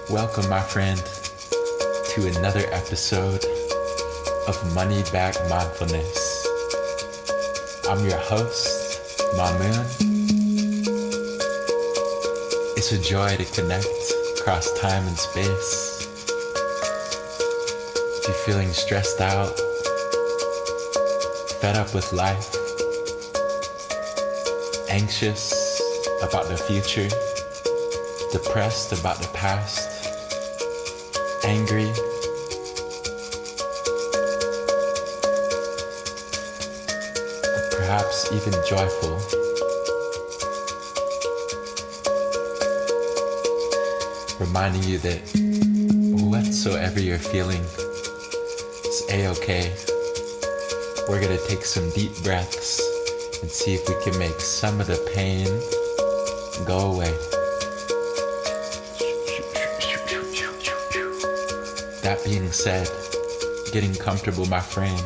Welcome, my friend, to another episode of Money Back Mindfulness. I'm your host, Mamoon. It's a joy to connect across time and space. If you're feeling stressed out, fed up with life, anxious about the future, depressed about the past, angry, or perhaps even joyful, reminding you that whatsoever you're feeling is a-okay. We're gonna take some deep breaths and see if we can make some of the pain go away. That being said, getting comfortable, my friend,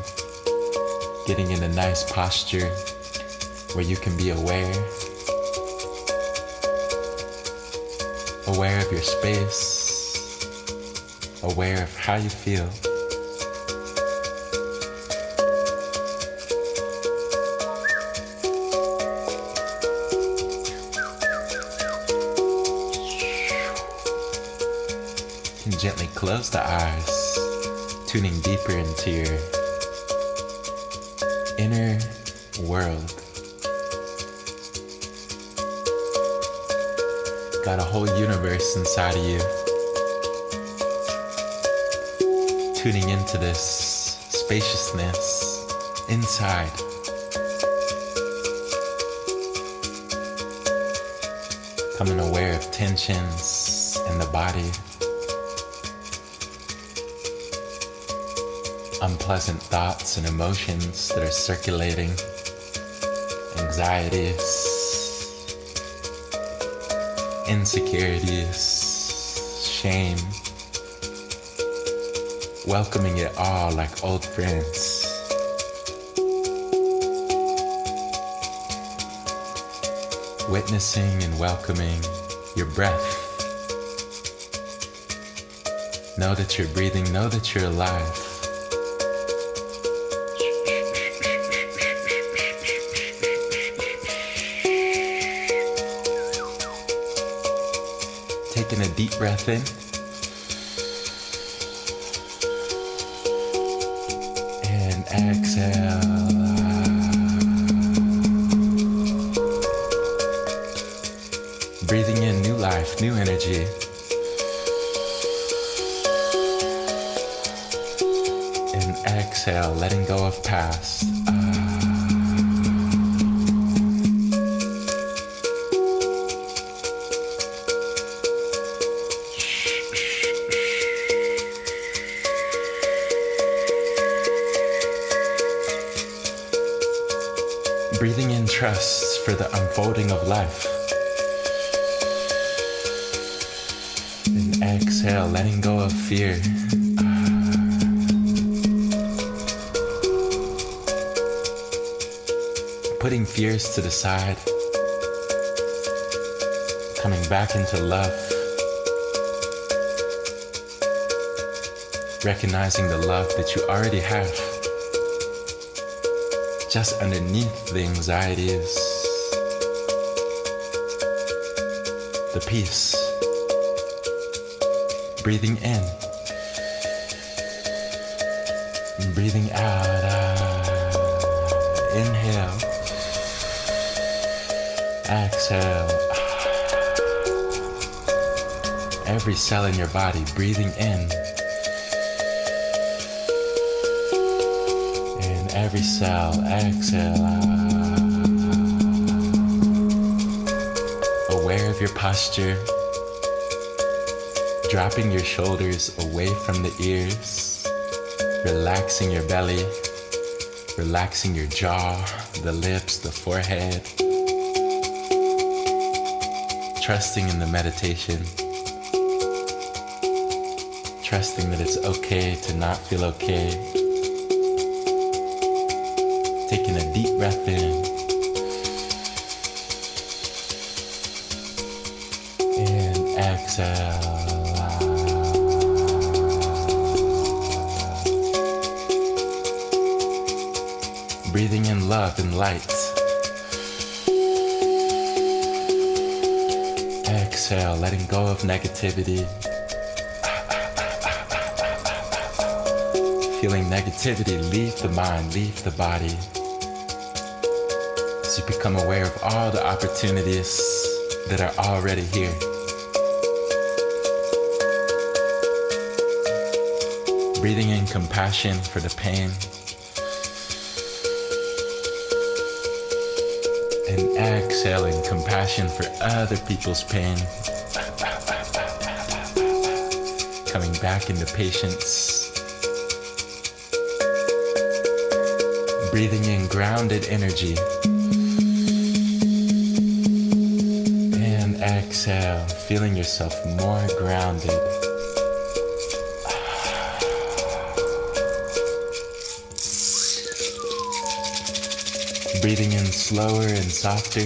getting in a nice posture where you can be aware of your space, aware of how you feel. And gently close the eyes, tuning deeper into your inner world. Got a whole universe inside of you, tuning into this spaciousness inside. Becoming aware of tensions in the body, unpleasant thoughts and emotions that are circulating, anxieties, insecurities, shame, welcoming it all like old friends. Witnessing and welcoming your breath. Know that you're breathing, know that you're alive. Taking a deep breath in and exhale. Breathing in new life, new energy. And exhale, letting go of past. Breathing in trust for the unfolding of life. And exhale, letting go of fear. Putting fears to the side. Coming back into love. Recognizing the love that you already have. Just underneath the anxieties, the peace. Breathing in and breathing out. Inhale exhale. Every cell in your body breathing in. And every cell exhale. Aware of your posture. Dropping your shoulders away from the ears. Relaxing your belly. Relaxing your jaw, the lips, the forehead. Trusting in the meditation. Trusting that it's okay to not feel okay. Taking a deep breath in. And exhale. Breathing in love and light. Exhale, letting go of negativity. Feeling negativity leave the mind, leave the body. As you become aware of all the opportunities that are already here. Breathing in compassion for the pain. And exhaling compassion for other people's pain. Coming back into patience. Breathing in grounded energy. And exhale, feeling yourself more grounded. Breathing in slower and softer.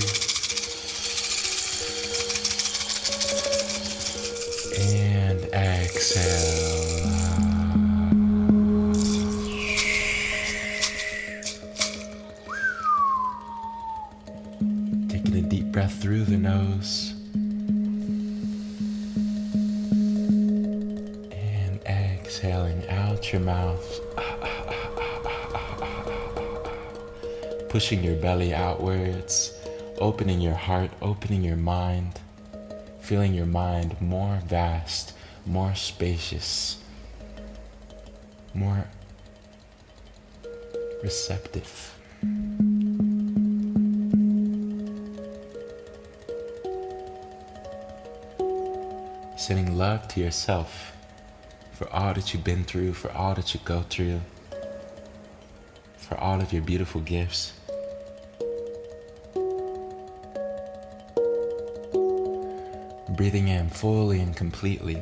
And exhale. Taking a deep breath through the nose. And exhaling out your mouth. Pushing your belly outwards, opening your heart, opening your mind, feeling your mind more vast, more spacious, more receptive. Sending love to yourself for all that you've been through, for all that you go through, for all of your beautiful gifts. Breathing in fully and completely.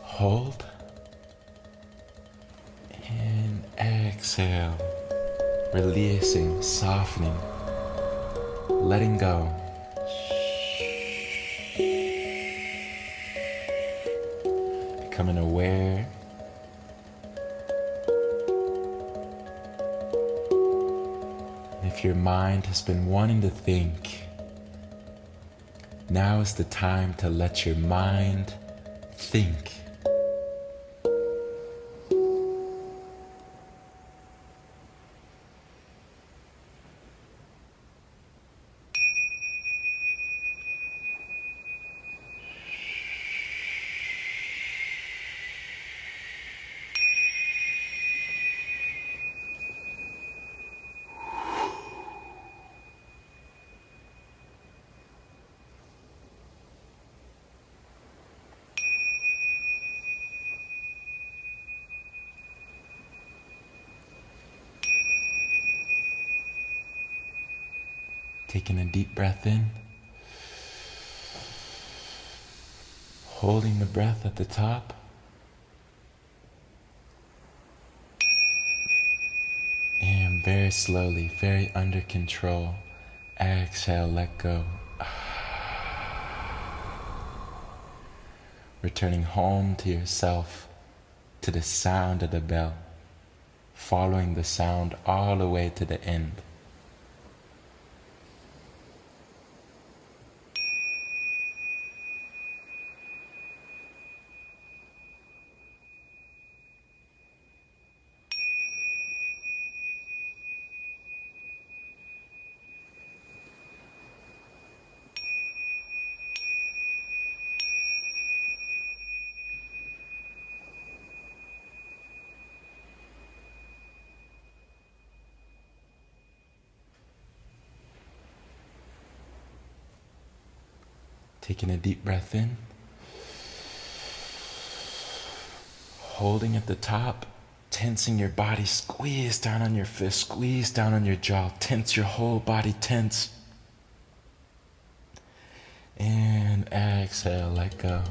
Hold. And exhale. Releasing, softening, letting go. Becoming aware. If your mind has been wanting to think, now is the time to let your mind think. Taking a deep breath in. Holding the breath at the top. And very slowly, very under control, exhale, let go. Returning home to yourself, to the sound of the bell, following the sound all the way to the end. Taking a deep breath in. Holding at the top, tensing your body, squeeze down on your fist, squeeze down on your jaw, tense your whole body, tense. And exhale, let go.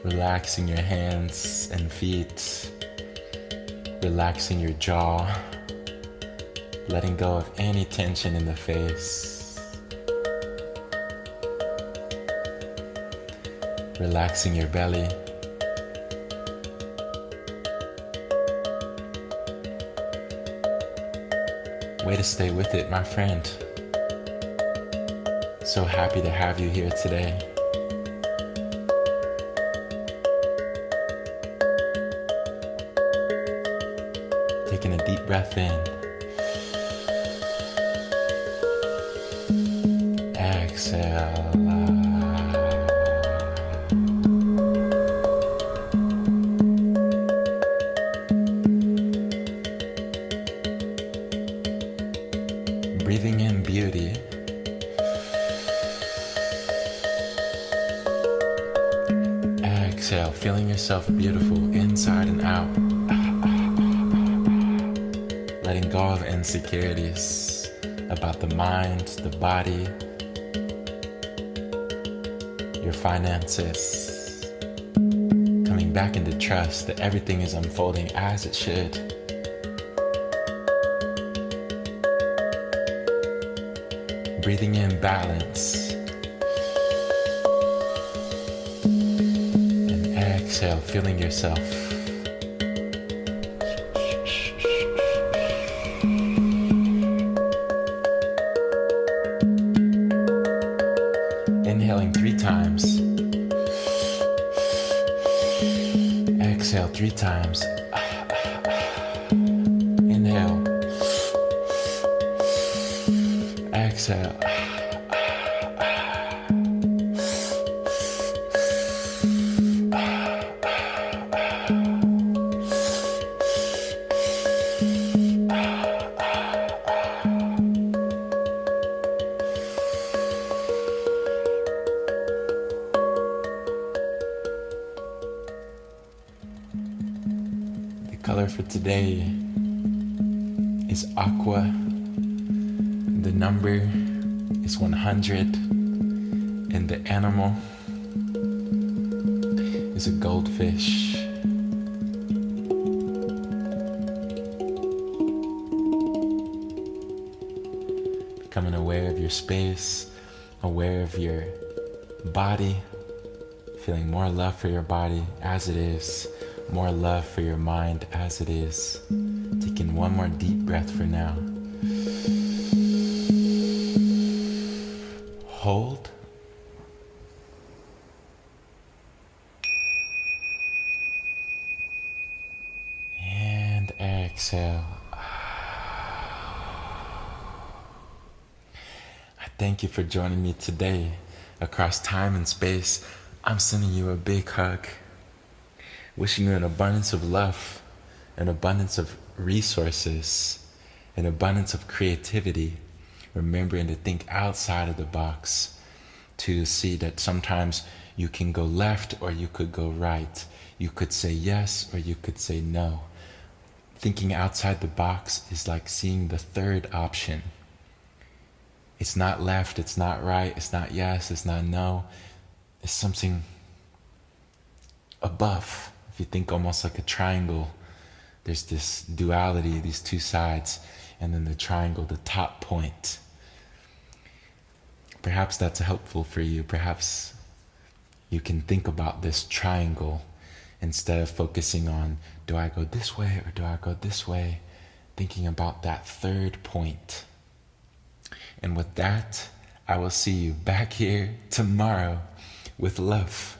Relaxing your hands and feet, relaxing your jaw, letting go of any tension in the face. Relaxing your belly. Way to stay with it, my friend. So happy to have you here today. Taking a deep breath in. Exhale. Breathing in beauty. Exhale, feeling yourself beautiful inside and out. Letting go of insecurities about the mind, the body, your finances. Coming back into trust that everything is unfolding as it should. Breathing in balance. And exhale, feeling yourself. Inhaling 3 times. Exhale 3 times. Inhale. Exhale. The color for today is aqua. The number is 100, and the animal is a goldfish. Becoming aware of your space, aware of your body, feeling more love for your body as it is, more love for your mind as it is. Taking one more deep breath for now. Hold. And exhale. I thank you for joining me today. Across time and space, I'm sending you a big hug. Wishing you an abundance of love, an abundance of resources, an abundance of creativity. Remembering to think outside of the box, to see that sometimes you can go left or you could go right. You could say yes or you could say no. Thinking outside the box is like seeing the third option. It's not left, it's not right, it's not yes, it's not no. It's something above. If you think almost like a triangle, there's this duality, these two sides, and then the triangle, the top point. Perhaps that's helpful for you. Perhaps you can think about this triangle instead of focusing on, do I go this way or do I go this way? Thinking about that third point. And with that, I will see you back here tomorrow with love.